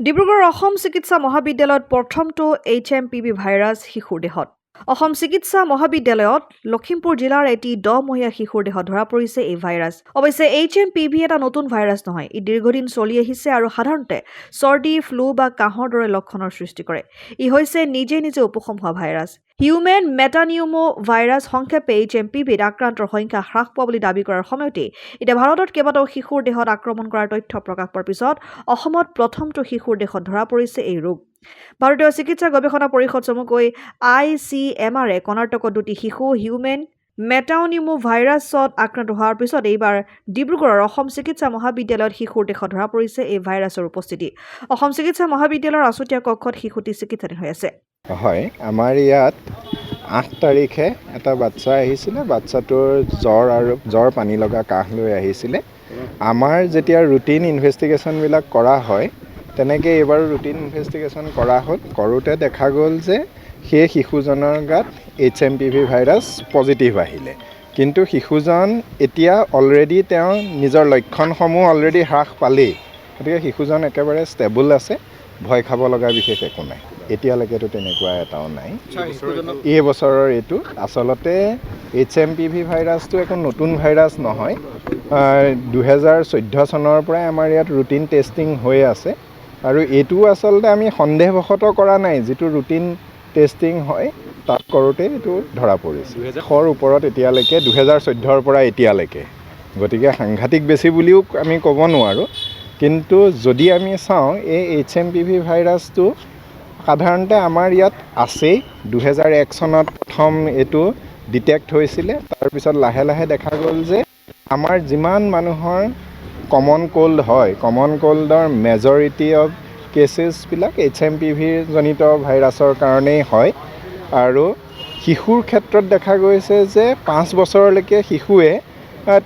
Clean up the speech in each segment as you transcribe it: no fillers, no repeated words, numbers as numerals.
ডিব্ৰুগড় অসম চিকিৎসা মহাবিদ্যালয়ত প্ৰথমটো HMPV ভাইৰাছ শিশুৰ দেহত অসম চিকিৎসা মহাবিদ্যালয়ত লখিমপুৰ জিলাৰ এটি 10 মহীয়া শিশুৰ দেহত ধৰা পৰিছে এই ভাইৰাছ। অৱশ্যে HMPV এটা নতুন ভাইৰাছ নহয়। ই দীৰ্ঘদিন চলি আহিছে আৰু সাধাৰণতে চৰ্দি, ফ্লু বা কাহৰ দৰে লক্ষণৰ সৃষ্টি কৰে। ই হৈছে নিজে উপশম হোৱা ভাইৰাছ। হিউমেন মেটানিউমো ভাইৰাছ সংক্ষেপে HMPVত আক্ৰান্তৰ সংখ্যা হ্ৰাস পোৱা বুলি দাবী কৰাৰ সময়তে এতিয়া ভাৰতত কেইবাটাও শিশুৰ দেহত আক্ৰমণ কৰাৰ তথ্য প্ৰকাশ পোৱাৰ পিছত অসমত প্ৰথমটো শিশুৰ দেহত ধৰা পৰিছে এই ৰোগ। ভাৰতীয় চিকিৎসা গৱেষণা পৰিষদ চমুকৈ ICMR কৰ্ণাটকত দুটি শিশু হিউমেন মেটানিউমো ভাইৰাছত আক্ৰান্ত হোৱাৰ পিছত এইবাৰ ডিব্ৰুগড়ৰ অসম চিকিৎসা মহাবিদ্যালয়ত শিশুৰ দেহত ধৰা পৰিছে এই ভাইৰাছৰ উপস্থিতি। অসম চিকিৎসা মহাবিদ্যালয়ৰ আছুতীয়া কক্ষত শিশুটি চিকিৎসাধীন হৈ আছে। হয়, আমাৰ ইয়াত 8 তাৰিখে এটা বাচ্চা আহিছিলে। বাচ্চাটোৰ জ্বৰ পানী লগা কাহ লৈ আহিছিলে। আমাৰ যেতিয়া ৰুটিন ইনভেষ্টিগেশ্যনবিলাক কৰা হয় তেনেকৈ এইবাৰ ৰুটিন ইনভেষ্টিগেশ্যন কৰা হ'ল। কৰোঁতে দেখা গ'ল যে সেই শিশুজনৰ গাত HMPV ভাইৰাছ পজিটিভ আহিলে। কিন্তু শিশুজন এতিয়া অলৰেডি তেওঁ নিজৰ লক্ষণসমূহ অলৰেডি হ্ৰাস পালেই। গতিকে শিশুজন একেবাৰে ষ্টেবল আছে, ভয় খাব লগা বিশেষ একো নাই। এতিয়ালৈকেতো তেনেকুৱা এটাও নাই। এই বছৰৰ এইটো আচলতে HMPV ভাইৰাছটো একো নতুন ভাইৰাছ নহয়। 2014 চনৰ পৰাই আমাৰ ইয়াত ৰুটিন টেষ্টিং হৈ আছে আৰু এইটোও আচলতে আমি সন্দেহবশতঃ কৰা নাই। যিটো ৰুটিন টেষ্টিং হয় তাত কৰোঁতে এইটো ধৰা পৰিছে। 100ৰ ওপৰত এতিয়ালৈকে 2014ৰ পৰা এতিয়ালৈকে। গতিকে সাংঘাতিক বেছি বুলিও আমি ক'ব নোৱাৰোঁ। কিন্তু যদি আমি চাওঁ এই HMPV ভাইৰাছটো সাধাৰণতে আমাৰ ইয়াত আছেই। 2001 চনত প্ৰথম এইটো ডিটেক্ট হৈছিলে। তাৰপিছত লাহে লাহে দেখা গ'ল যে আমাৰ যিমান মানুহৰ কমন ক'ল্ড হয়, কমন ক'ল্ডৰ মেজৰিটি অফ কেছেছবিলাক HMPV জনিত ভাইৰাছৰ কাৰণেই হয়। আৰু শিশুৰ ক্ষেত্ৰত দেখা গৈছে যে 5 বছৰলৈকে শিশুৱে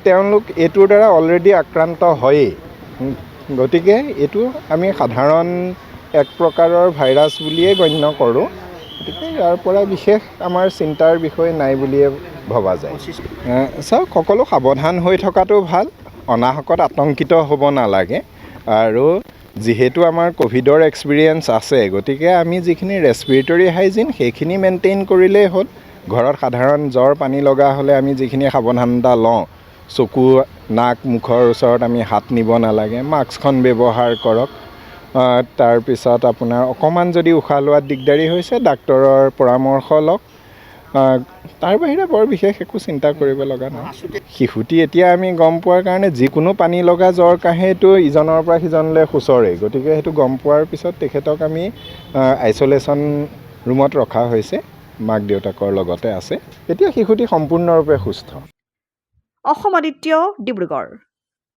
তেওঁলোক এইটোৰ দ্বাৰা অলৰেডি আক্ৰান্ত হয়েই। গতিকে এইটো আমি সাধাৰণ এক প্ৰকাৰৰ ভাইৰাছ বুলিয়েই গণ্য কৰোঁ। গতিকে ইয়াৰ পৰা বিশেষ আমাৰ চিন্তাৰ বিষয় নাই বুলিয়ে ভবা যায়। চাওক, সকলো সাৱধান হৈ থকাটো ভাল, অনাহকত আতংকিত হ'ব নালাগে। আৰু যিহেতু আমাৰ ক'ভিডৰ এক্সপিৰিয়েঞ্চ আছে, গতিকে আমি যিখিনি ৰেছপিৰেটৰী হাইজিন সেইখিনি মেইনটেইন কৰিলেই হ'ল। ঘৰত সাধাৰণ জ্বৰ পানী লগা হ'লে আমি যিখিনি সাৱধানতা লওঁ, চকু নাক মুখৰ ওচৰত আমি হাত নিব নালাগে, মাস্কখন ব্যৱহাৰ কৰক। তাৰপিছত আপোনাৰ অকণমান যদি উশাহ লোৱাত দিগদাৰী হৈছে ডাক্তৰৰ পৰামৰ্শ লওক। তাৰ বাহিৰে বৰ বিশেষ একো চিন্তা কৰিব লগা নাই। শিশুটি এতিয়া আমি গম পোৱাৰ কাৰণে যিকোনো পানী লগা জ্বৰ কাহেটো ইজনৰ পৰা সিজনলৈ সুচৰে। গতিকে সেইটো গম পোৱাৰ পিছত তেখেতক আমি আইচলেশ্যন ৰুমত ৰখা হৈছে, মাক দেউতাকৰ লগতে আছে। এতিয়া শিশুটি সম্পূৰ্ণৰূপে সুস্থ। অসম আদিত্য, ডিব্ৰুগড়।